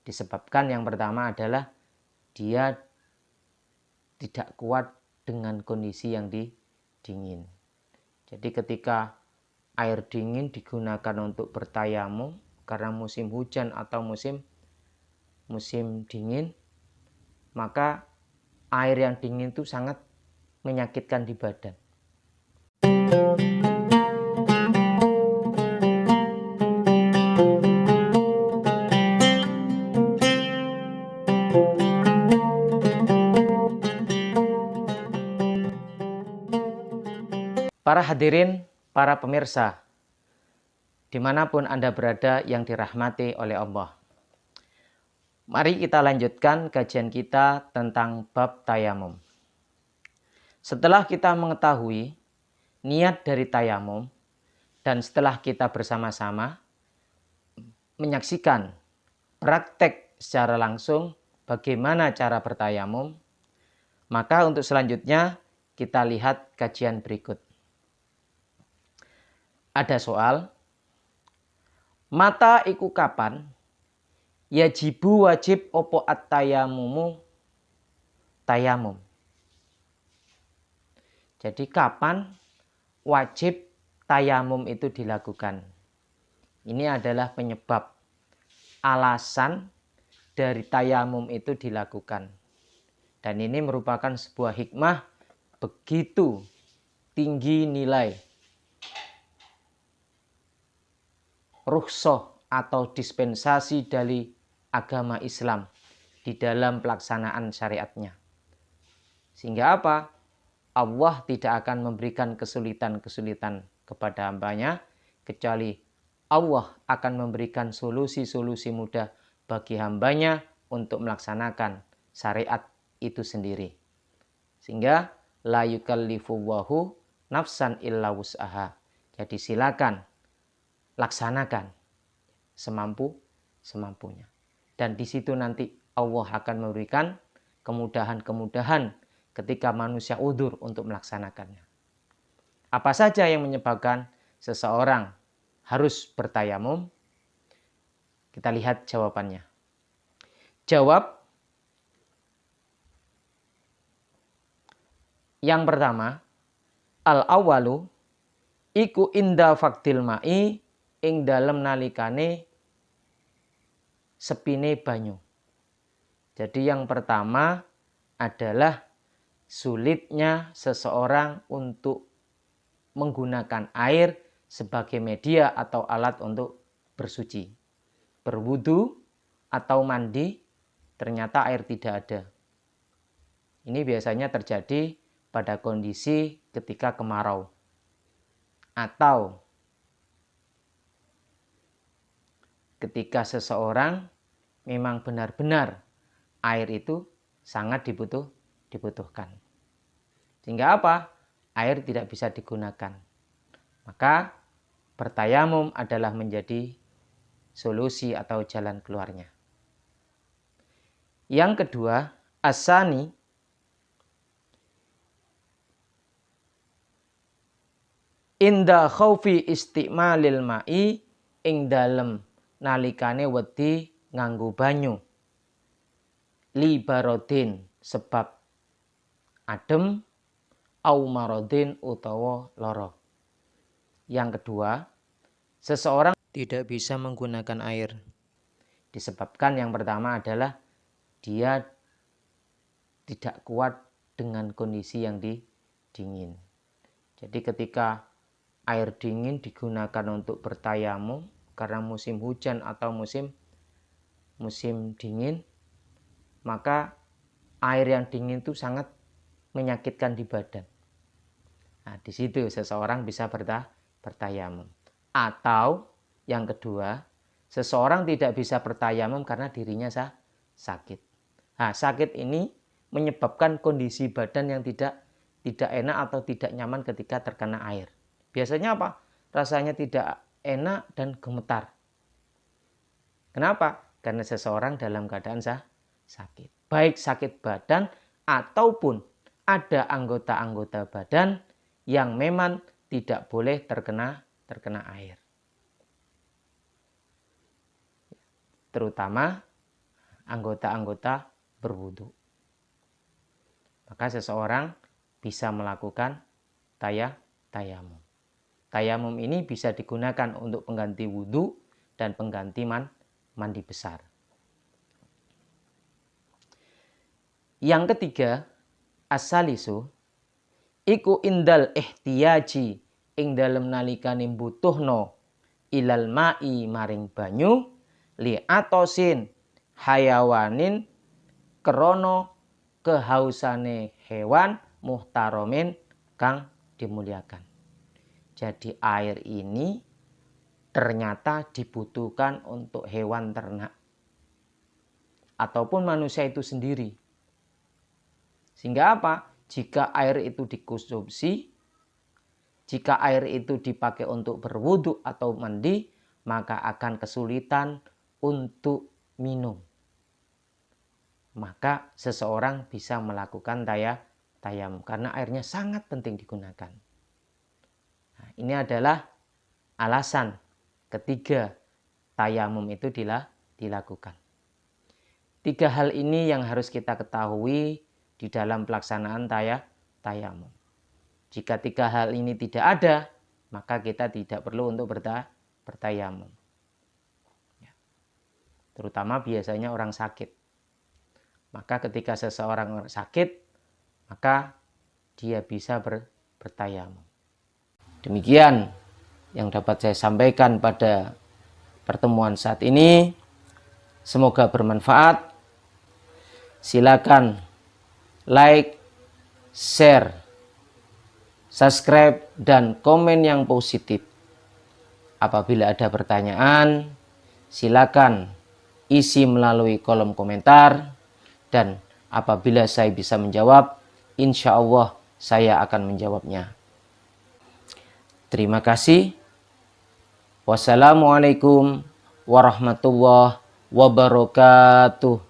Disebabkan yang pertama adalah dia tidak kuat dengan kondisi yang dingin. Jadi ketika air dingin digunakan untuk bertayamum karena musim hujan atau musim dingin, maka air yang dingin itu sangat menyakitkan di badan. Para hadirin, para pemirsa, dimanapun Anda berada yang dirahmati oleh Allah. Mari kita lanjutkan kajian kita tentang bab tayamum. Setelah kita mengetahui niat dari tayamum, dan setelah kita bersama-sama menyaksikan praktek secara langsung bagaimana cara bertayamum, maka untuk selanjutnya kita lihat kajian berikut. Ada soal, mata iku kapan yajibu wajib opo at-tayamumu tayamum. Jadi kapan wajib tayamum itu dilakukan? Ini adalah penyebab, alasan dari tayamum itu dilakukan. Dan ini merupakan sebuah hikmah begitu tinggi nilai rukhsah atau dispensasi dari agama Islam di dalam pelaksanaan syariatnya. Sehingga apa? Allah tidak akan memberikan kesulitan-kesulitan kepada hambanya, kecuali Allah akan memberikan solusi-solusi mudah bagi hambanya untuk melaksanakan syariat itu sendiri. Sehingga la yukallifullahu nafsan illa wus'aha. Jadi silakan laksanakan semampunya. Dan di situ nanti Allah akan memberikan kemudahan-kemudahan ketika manusia udzur untuk melaksanakannya. Apa saja yang menyebabkan seseorang harus bertayamum? Kita lihat jawabannya. Jawab yang pertama, al-awalu iku inda faktil ma'i ing dalem nalikane sepine banyu. Jadi yang pertama adalah sulitnya seseorang untuk menggunakan air sebagai media atau alat untuk bersuci. Berwudu atau mandi, ternyata air tidak ada. Ini biasanya terjadi pada kondisi ketika kemarau. Atau ketika seseorang memang benar-benar air itu sangat dibutuhkan. Sehingga apa? Air tidak bisa digunakan. Maka bertayamum adalah menjadi solusi atau jalan keluarnya. Yang kedua, asani inda khaufi isti'malil ma'i ing dalem nalikane wedi nganggo banyu. Li barodin sebab adem, au marodin utawa lara. Yang kedua, seseorang tidak bisa menggunakan air. Disebabkan yang pertama adalah dia tidak kuat dengan kondisi yang dingin. Jadi ketika air dingin digunakan untuk bertayamum karena musim hujan atau musim dingin, maka air yang dingin itu sangat menyakitkan di badan. Nah, di situ seseorang bisa bertayamum. Atau yang kedua, seseorang tidak bisa bertayamum karena dirinya sakit. Nah, sakit ini menyebabkan kondisi badan yang tidak enak atau tidak nyaman ketika terkena air. Biasanya apa? Rasanya tidak enak dan gemetar. Kenapa? Karena seseorang dalam keadaan sakit. Baik sakit badan ataupun ada anggota-anggota badan yang memang tidak boleh terkena air. Terutama anggota-anggota berwudu. Maka seseorang bisa melakukan tayamum. Tayamum ini bisa digunakan untuk pengganti wudu dan pengganti mandi besar. Yang ketiga, as-salisu iku indal ihtiyaji ing dalem nalikane butuhno ilal ma'i maring banyu li atosin hayawanin krono kehausane hewan muhtaromin kang dimuliakan. Jadi air ini ternyata dibutuhkan untuk hewan ternak ataupun manusia itu sendiri. Sehingga apa? Jika air itu dikonsumsi, jika air itu dipakai untuk berwudu atau mandi, maka akan kesulitan untuk minum. Maka seseorang bisa melakukan tayamum karena airnya sangat penting digunakan. Nah, ini adalah alasan ketiga tayamum itu dilakukan. 3 hal ini yang harus kita ketahui di dalam pelaksanaan tayamum. Jika 3 hal ini tidak ada, maka kita tidak perlu untuk bertayamum. Terutama biasanya orang sakit. Maka ketika seseorang sakit, maka dia bisa bertayamum. Demikian yang dapat saya sampaikan pada pertemuan saat ini. Semoga bermanfaat. Silakan like, share, subscribe, dan komen yang positif. Apabila ada pertanyaan, silakan isi melalui kolom komentar. Dan apabila saya bisa menjawab, insya Allah saya akan menjawabnya. Terima kasih. Wassalamualaikum warahmatullahi wabarakatuh.